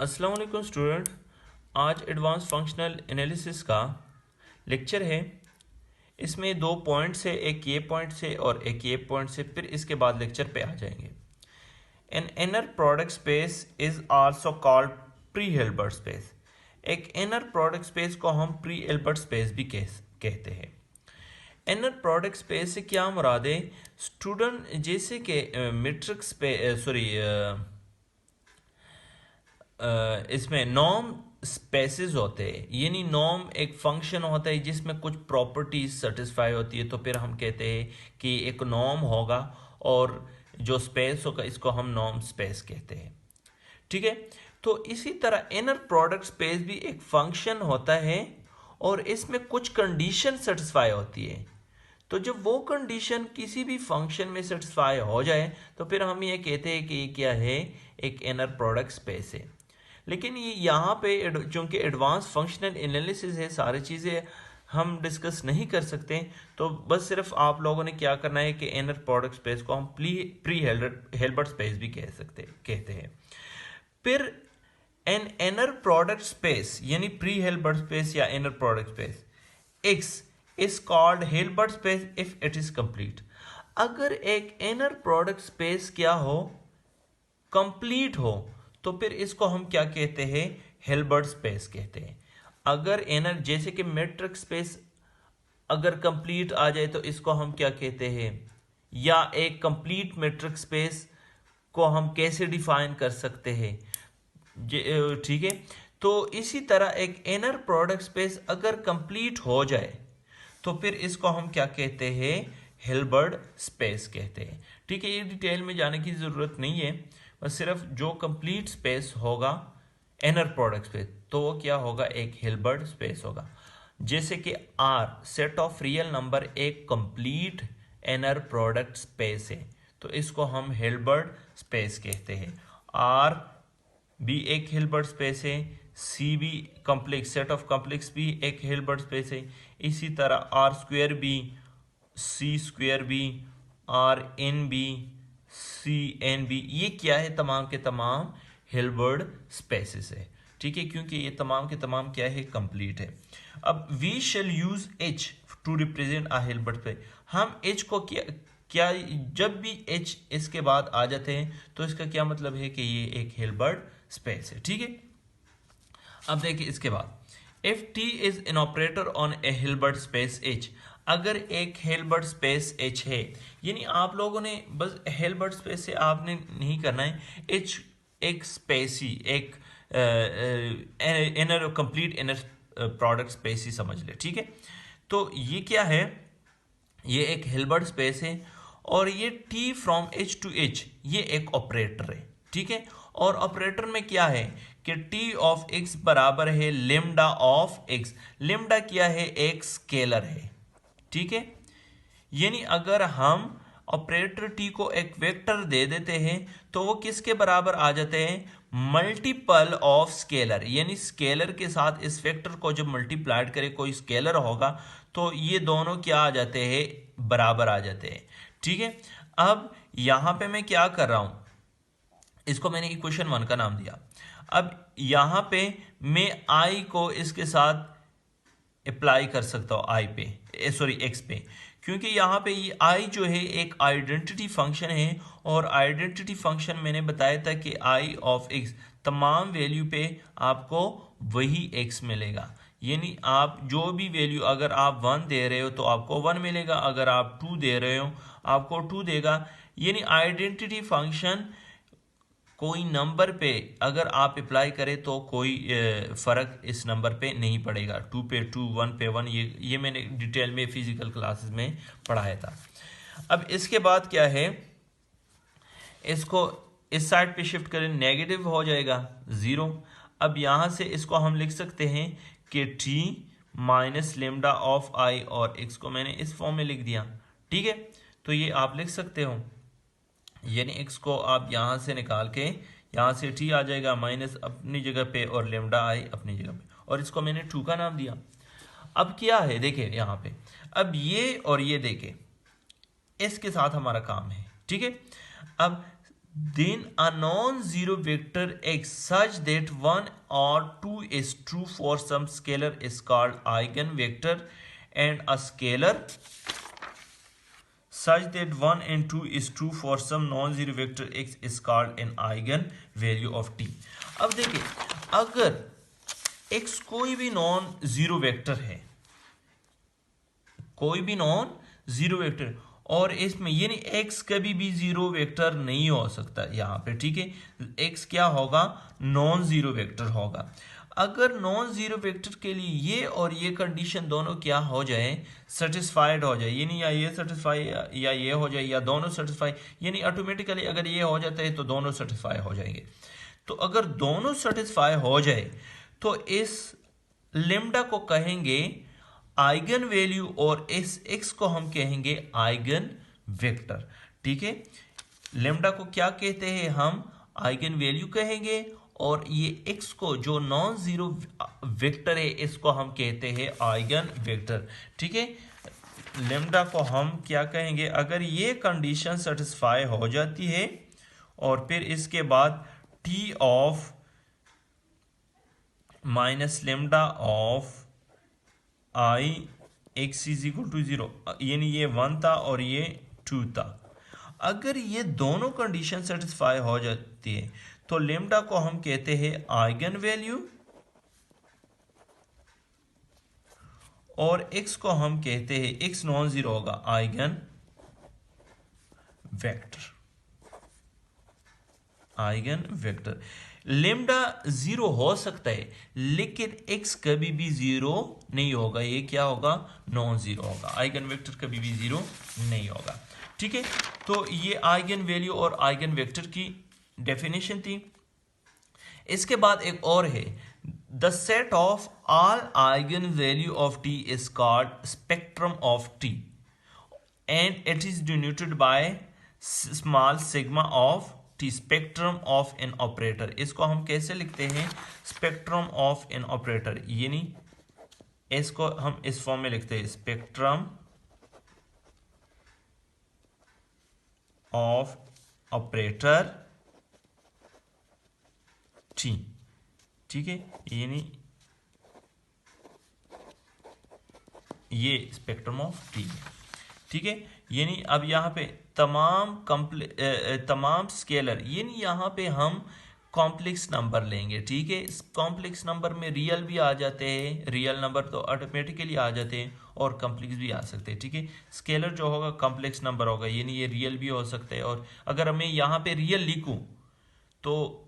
अस्सलाम वालेकुम स्टूडेंट। आज एडवांस फंक्शनल एनालिसिस का लेक्चर है। इसमें दो पॉइंट्स है, एक ये पॉइंट से और एक ये पॉइंट से, फिर इसके बाद लेक्चर पे आ जाएंगे। An inner product space is also called pre Hilbert space. एक इनर प्रोडक्ट स्पेस को हम प्री हिल्बर्ट स्पेस भी कहते हैं। इनर प्रोडक्ट स्पेस से क्या मुराद है स्टूडेंट? जैसे कि मीट्रिक स्पेस इसमें नॉर्म स्पेसेस होते हैं, यानी नॉर्म एक फंक्शन होता है जिसमें कुछ प्रॉपर्टीज सेटिस्फाई होती है, तो फिर हम कहते हैं कि एक नॉर्म होगा और जो स्पेस होगा इसको हम नॉर्म स्पेस कहते हैं। ठीक है, तो इसी तरह इनर प्रोडक्ट स्पेस भी एक फंक्शन होता है और इसमें कुछ कंडीशन सेटिस्फाई होती है। तो जब वो कंडीशन किसी भी फंक्शन में सेटिस्फाई हो जाए तो फिर हम ये कहते हैं कि ये क्या है, एक इनर प्रोडक्ट स्पेस है। लेकिन ये यहाँ पे चूंकि एडवांस फंक्शनल एनालिसिस है, सारी चीज़ें हम डिस्कस नहीं कर सकते, तो बस सिर्फ आप लोगों ने क्या करना है कि इनर प्रोडक्ट स्पेस को हम प्री हिल्बर्ट स्पेस भी कहते हैं। फिर एन इनर प्रोडक्ट स्पेस यानी प्री हिल्बर्ट स्पेस या inner product space x is called Hilbert space if it is complete. अगर एक इनर प्रोडक्ट स्पेस क्या हो, कंप्लीट हो, तो फिर इसको हम क्या कहते हैं, हिल्बर्ट स्पेस कहते हैं। अगर इनर जैसे कि मैट्रिक स्पेस अगर कंप्लीट आ जाए तो इसको हम क्या कहते हैं, या एक कंप्लीट मैट्रिक स्पेस को हम कैसे डिफाइन कर सकते हैं। ठीक है, तो इसी तरह एक इनर प्रोडक्ट स्पेस अगर कंप्लीट हो जाए तो फिर इसको हम क्या कहते हैं, हिल्बर्ट स्पेस कहते हैं। ठीक है, ये डिटेल में जाने की ज़रूरत नहीं है, बस सिर्फ जो कंप्लीट स्पेस होगा इनर प्रोडक्ट स्पेस तो वो क्या होगा, एक हिल्बर्ट स्पेस होगा। जैसे कि R set of real number एक कंप्लीट इनर प्रोडक्ट स्पेस है, तो इसको हम हिल्बर्ट स्पेस कहते हैं। आर भी एक हिल्बर्ट स्पेस है, सी भी कॉम्प्लेक्स सेट ऑफ कॉम्प्लेक्स भी एक हिल्बर्ट स्पेस है। इसी तरह आर स्क्वेयर भी, सी स्क्वेयर भी, आर एन भी, सी एन भी, ये क्या है, तमाम के तमाम हिल्बर्ट स्पेसेस है। ठीक है, क्योंकि ये तमाम के तमाम क्या है, कंप्लीट है। अब we shall use H to represent a Hilbert space. हम एच को क्या जब भी एच इसके बाद आ जाते हैं तो इसका क्या मतलब है कि ये एक हिल्बर्ट स्पेस है। ठीक है, अब देखिए इसके बाद if T is an operator on A Hilbert space H. अगर एक हिल्बर्ट स्पेस एच है, यानी आप लोगों ने बस हिल्बर्ट स्पेस से आपने नहीं करना है, एच एक स्पेस ही, एक inner complete inner product space ही समझ ले। ठीक है, तो ये क्या है, ये एक हिल्बर्ट स्पेस है और ये T from H two H ये एक ऑपरेटर है। ठीक है, और ऑपरेटर में क्या है कि टी ऑफ एक्स बराबर है लिम्डा ऑफ एक्स। लिम्डा क्या है, एक स्केलर है। ठीक है, यानी अगर हम ऑपरेटर टी को एक वेक्टर दे देते हैं तो वो किसके बराबर आ जाते हैं, मल्टीपल ऑफ स्केलर। यानी स्केलर के साथ इस वेक्टर को जब मल्टीप्लाइड करे कोई स्केलर होगा तो ये दोनों क्या आ जाते हैं, बराबर आ जाते हैं। ठीक है, अब यहां पे मैं क्या कर रहा हूं, इसको मैंने इक्वेशन 1 का नाम दिया। अब यहां पे मैं आई को इसके साथ अप्लाई कर सकता हूं, आई पे सॉरी एक्स पे, क्योंकि यहाँ पे ये आई जो है एक आइडेंटिटी फंक्शन है और आइडेंटिटी फंक्शन मैंने बताया था कि आई ऑफ एक्स तमाम वैल्यू पे आपको वही एक्स मिलेगा। यानी आप जो भी वैल्यू, अगर आप 1 दे रहे हो तो आपको 1 मिलेगा, अगर आप 2 दे रहे हो आपको 2 देगा। यानी आइडेंटिटी फंक्शन कोई नंबर पे अगर आप अप्लाई करें तो कोई फ़र्क इस नंबर पे नहीं पड़ेगा। 2 पे 2, 1 पे 1, ये मैंने डिटेल में फिजिकल क्लासेस में पढ़ाया था। अब इसके बाद क्या है, इसको इस साइड पे शिफ्ट करें, नेगेटिव हो जाएगा 0। अब यहाँ से इसको हम लिख सकते हैं कि टी माइनस लेमडा ऑफ आई, और एक्स को मैंने इस फॉर्म में लिख दिया। ठीक है, तो ये आप लिख सकते हो, यानी x को आप यहाँ से निकाल के यहाँ से t आ जाएगा माइनस अपनी जगह पे और लेमडा आई अपनी जगह पे, और इसको मैंने 2 का नाम दिया। अब क्या है देखिए यहाँ पे, अब ये और ये देखे इसके साथ हमारा काम है। ठीक है, अब then a non-zero vector x such that 1 or 2 is true for some scalar is called eigenvector, and a scalar such that 1 and 2 is true for some non-zero vector x is called an eigenvalue of t. अब देखिए, अगर x कोई भी non zero vector है, कोई भी non zero vector, और इसमें यानी x कभी भी जीरो वेक्टर नहीं हो सकता यहाँ पे, ठीक है, x क्या होगा, नॉन जीरो वेक्टर होगा। अगर नॉन जीरो वेक्टर के लिए ये और ये कंडीशन दोनों क्या हो जाए, सेटिस्फाइड हो जाए, यानी या ये सेटिस्फाई या ये हो जाए या दोनों सेटिस्फाई, यानी ऑटोमेटिकली अगर ये हो जाता है तो दोनों सेटिस्फाई हो जाएंगे। तो अगर दोनों सेटिस्फाई हो जाए तो इस लेम्डा को कहेंगे आइगन वैल्यू और इस x को हम कहेंगे आइगन वेक्टर, ठीक है। लेम्डा को क्या कहते हैं, हम आइगन वैल्यू कहेंगे, और ये x को जो नॉन जीरो वेक्टर है इसको हम कहते हैं आइगन वेक्टर, ठीक है। लेम्डा को हम क्या कहेंगे, अगर ये कंडीशन सेटिस्फाई हो जाती है और फिर इसके बाद t of minus lambda of I x is equal to 0, यानी ये 1 था और ये 2 था। अगर ये दोनों कंडीशन सेटिस्फाई हो जाती है तो लेम्डा को हम कहते हैं आइगन वैल्यू और x को हम कहते हैं, x नॉन जीरो होगा, eigen vector, eigen vector. Lambda zero हो सकता है लेकिन x कभी भी जीरो नहीं होगा, ये क्या होगा, नॉन जीरो होगा, आइगन वेक्टर कभी भी जीरो नहीं होगा, ठीक है। तो ये आइगन वैल्यू और आइगन वेक्टर की डेफिनेशन थी। इसके बाद एक और है, the set of all eigen value of t is called spectrum of t and it is denoted by small sigma of t, spectrum of an operator. इसको हम कैसे लिखते हैं, स्पेक्ट्रम ऑफ एन ऑपरेटर, यानी इसको हम इस फॉर्म में लिखते हैं, स्पेक्ट्रम ऑफ ऑपरेटर t, ठीक है, यानी ये स्पेक्ट्रम ऑफ t, ठीक है। यानी अब यहाँ पे तमाम स्केलर, यानी यहाँ पे हम कॉम्प्लेक्स नंबर लेंगे, ठीक है। कॉम्प्लेक्स नंबर में रियल भी आ जाते हैं, रियल नंबर तो ऑटोमेटिकली आ जाते हैं, और कॉम्प्लेक्स भी आ सकते हैं, ठीक है। स्केलर जो होगा कॉम्प्लेक्स नंबर होगा, यानी ये रियल भी हो सकते हैं, और अगर मैं यहाँ पे रियल लिखूँ तो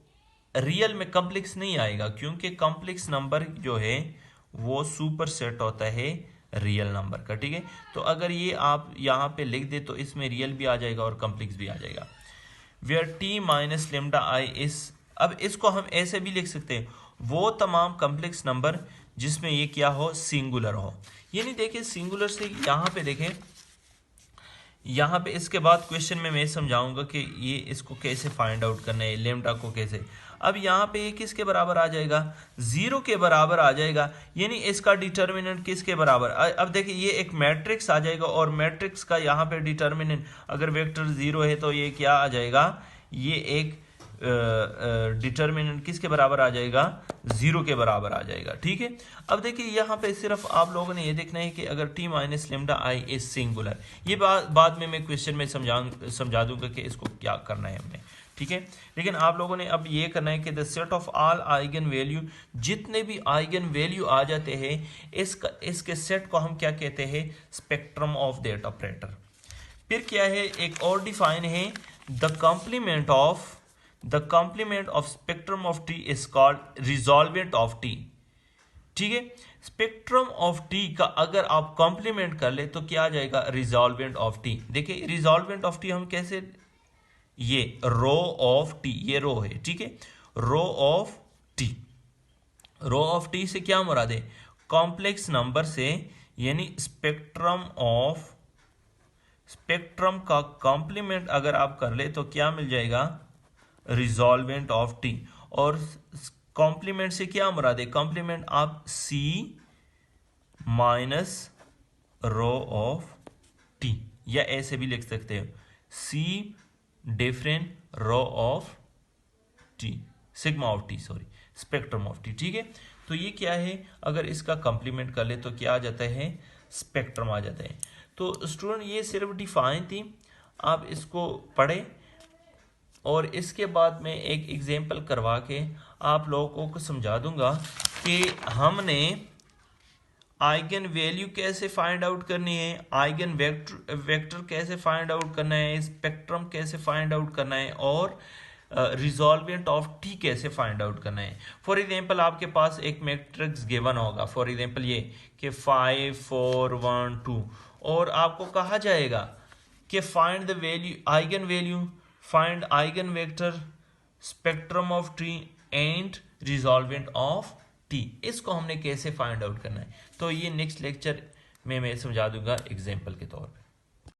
रियल में कॉम्प्लेक्स नहीं आएगा, क्योंकि कॉम्प्लेक्स नंबर जो है वो सुपर सेट होता है रियल नंबर का, ठीक है। तो अगर ये आप यहाँ पे लिख दे तो इसमें रियल भी आ जाएगा और कॉम्प्लेक्स भी आ जाएगा। Where t minus lambda I is, अब इसको हम ऐसे भी लिख सकते हैं, वो तमाम कॉम्प्लेक्स नंबर जिसमें ये क्या हो, सिंगुलर हो। यानी देखिए सिंगुलर से यहाँ पे देखें, यहाँ पे इसके बाद क्वेश्चन में मैं समझाऊंगा कि ये इसको कैसे फाइंड आउट करना है, लेमडा को कैसे। अब यहाँ पे ये किसके बराबर आ जाएगा, 0 के बराबर आ जाएगा, यानी इसका डिटर्मिनेंट किसके बराबर। अब देखिए ये एक मैट्रिक्स आ जाएगा, और मैट्रिक्स का यहाँ पे डिटर्मिनेंट अगर वेक्टर 0 है तो ये क्या आ जाएगा, ये एक डिटर्मिनेंट किसके बराबर आ जाएगा, 0 के बराबर आ जाएगा, ठीक है। अब देखिए यहाँ पे सिर्फ आप लोगों ने ये देखना है कि अगर t minus lambda I is singular, ये बाद में मैं क्वेश्चन में समझा दूंगा कि इसको क्या करना है हमने, ठीक है। लेकिन आप लोगों ने अब ये करना है कि the set of all eigen value, जितने भी आइगन वैल्यू आ जाते हैं इसके सेट को हम क्या कहते हैं, स्पेक्ट्रम ऑफ दैट ऑपरेटर। फिर क्या है, एक और डिफाइन है, the complement of spectrum of T is called resolvent of T, ठीक है। स्पेक्ट्रम ऑफ टी का अगर आप कॉम्प्लीमेंट कर ले तो क्या आ जाएगा, रिजॉल्वेंट ऑफ टी। देखिए रिजॉल्वेंट ऑफ टी हम कैसे, ये रो ऑफ टी, ये रो है, ठीक है, row of T, row of T से क्या मुराद है, कॉम्प्लेक्स नंबर से, यानी स्पेक्ट्रम का कॉम्प्लीमेंट अगर आप कर ले तो क्या मिल जाएगा, रिजॉल्वेंट ऑफ टी। और कॉम्प्लीमेंट से क्या मुराद है, कॉम्प्लीमेंट आप C minus rho of T, या ऐसे भी लिख सकते हो, C different rho of T, sigma of T, sorry, spectrum of T. ठीक है, तो ये क्या है, अगर इसका कंप्लीमेंट कर ले तो क्या आ जाता है, स्पेक्ट्रम आ जाता है। तो स्टूडेंट ये सिर्फ डिफाइन थी, आप इसको पढ़े और इसके बाद में एक एग्जांपल करवा के आप लोगों को समझा दूंगा कि हमने आइगन वैल्यू कैसे फाइंड आउट करनी है, आइगन वेक्टर कैसे फाइंड आउट करना है, स्पेक्ट्रम कैसे फाइंड आउट करना है, और रिजॉल्वेंट ऑफ टी कैसे फाइंड आउट करना है। फॉर एग्जांपल आपके पास एक मैट्रिक्स गिवन होगा, फॉर एग्जांपल ये कि 5 4 1 2, और आपको कहा जाएगा कि find the value, eigen value, find eigen vector, spectrum of T and resolvent of T. इसको हमने कैसे फाइंड आउट करना है, तो ये नेक्स्ट लेक्चर में मैं समझा दूंगा एग्जाम्पल के तौर पे।